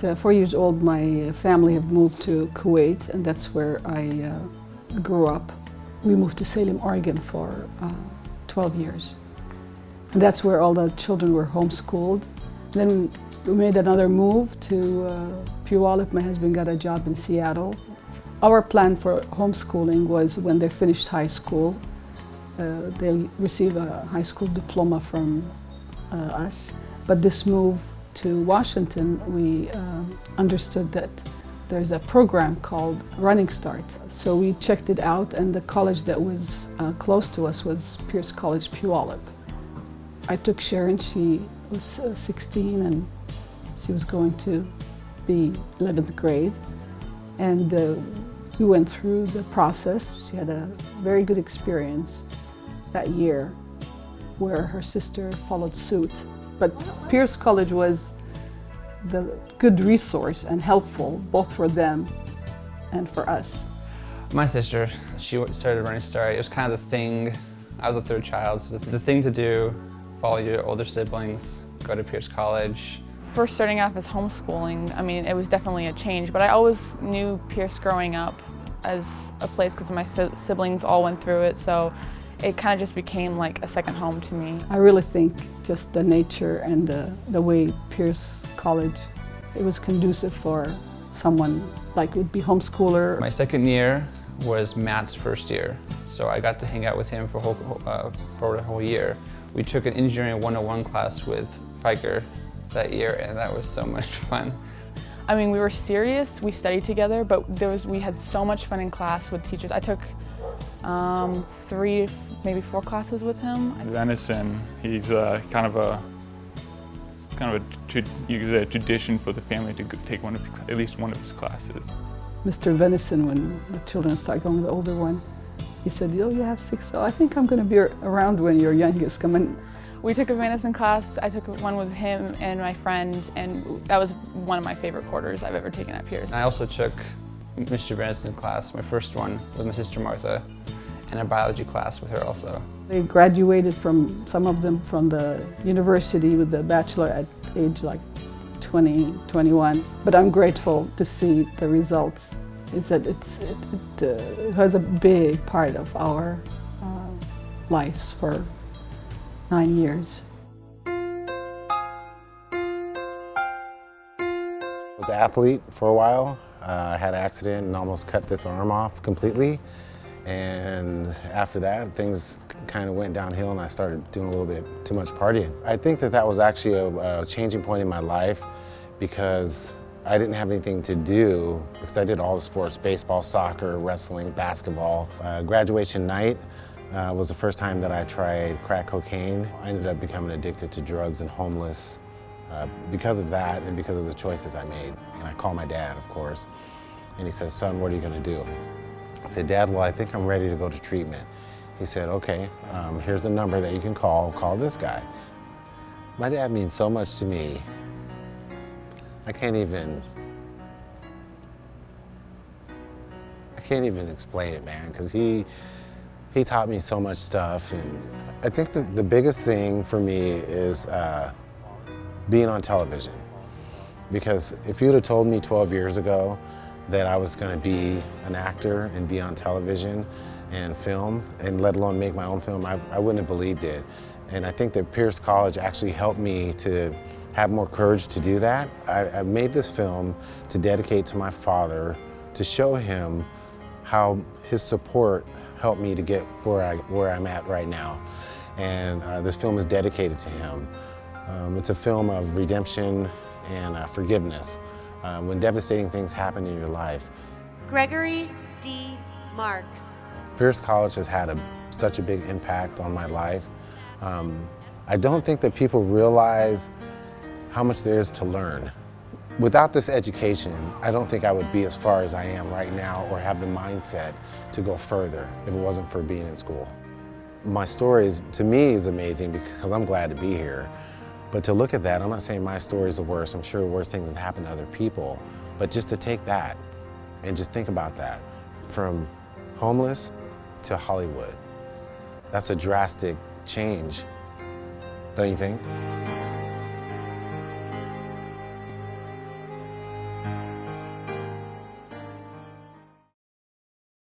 At 4 years old, my family have moved to Kuwait, and that's where I grew up. We moved to Salem, Oregon for 12 years. And that's where all the children were homeschooled. Then we made another move to Puyallup. My husband got a job in Seattle. Our plan for homeschooling was when they finished high school, they'll receive a high school diploma from us. But this move to Washington, we understood that there's a program called Running Start. So we checked it out, and the college that was close to us was Pierce College Puyallup. I took Sharon. She was 16 and she was going to be 11th grade. And we went through the process. She had a very good experience that year where her sister followed suit. But Pierce College was the good resource and helpful both for them and for us. My sister, she started Running Start. It was kind of the thing. I was the third child, so it was the thing to do. Follow your older siblings, go to Pierce College. First starting off as homeschooling, I mean, it was definitely a change, but I always knew Pierce growing up as a place because my siblings all went through it, so it kind of just became like a second home to me. I really think just the nature and the way Pierce College, it was conducive for someone like would be homeschooler. My second year was Matt's first year, so I got to hang out with him for a whole year. We took an engineering 101 class with Fiker that year, and that was so much fun. I mean, we were serious, we studied together, but we had so much fun in class with teachers. I took 3, maybe 4 classes with him. Venison, he's kind of a tradition for the family to take at least one of his classes. Mr. Venison, when the children start going, the older one, he said, "Oh, you have 6, so I think I'm going to be around when your youngest come in." We took a Venison class. I took one with him and my friend, and that was one of my favorite quarters I've ever taken at Pierce. I also took Mr. Venison class, my first one, with my sister Martha, and a biology class with her also. They graduated from, some of them from the university with the bachelor at age like 20, 21. But I'm grateful to see the results. Is that it has a big part of our lives for 9 years. I was an athlete for a while. I had an accident and almost cut this arm off completely. And after that, things kind of went downhill and I started doing a little bit too much partying. I think that was actually a changing point in my life because I didn't have anything to do because I did all the sports, baseball, soccer, wrestling, basketball. Graduation night was the first time that I tried crack cocaine. I ended up becoming addicted to drugs and homeless because of that and because of the choices I made. And I called my dad, of course, and he said, "Son, what are you gonna do?" I said, "Dad, well, I think I'm ready to go to treatment." He said, "Okay, here's the number that you can call this guy." My dad means so much to me. I can't even explain it, man, because he taught me so much stuff. And I think the biggest thing for me is being on television. Because if you'd have told me 12 years ago that I was going to be an actor and be on television and film, and let alone make my own film, I wouldn't have believed it. And I think that Pierce College actually helped me to have more courage to do that. I made this film to dedicate to my father, to show him how his support helped me to get where I'm at right now. And this film is dedicated to him. It's a film of redemption and forgiveness when devastating things happen in your life. Gregory D. Marks. Pierce College has had such a big impact on my life. I don't think that people realize how much there is to learn. Without this education, I don't think I would be as far as I am right now or have the mindset to go further if it wasn't for being in school. My story, to me, is amazing because I'm glad to be here. But to look at that, I'm not saying my story is the worst. I'm sure worse things have happened to other people. But just to take that and just think about that, from homeless to Hollywood, that's a drastic change, don't you think?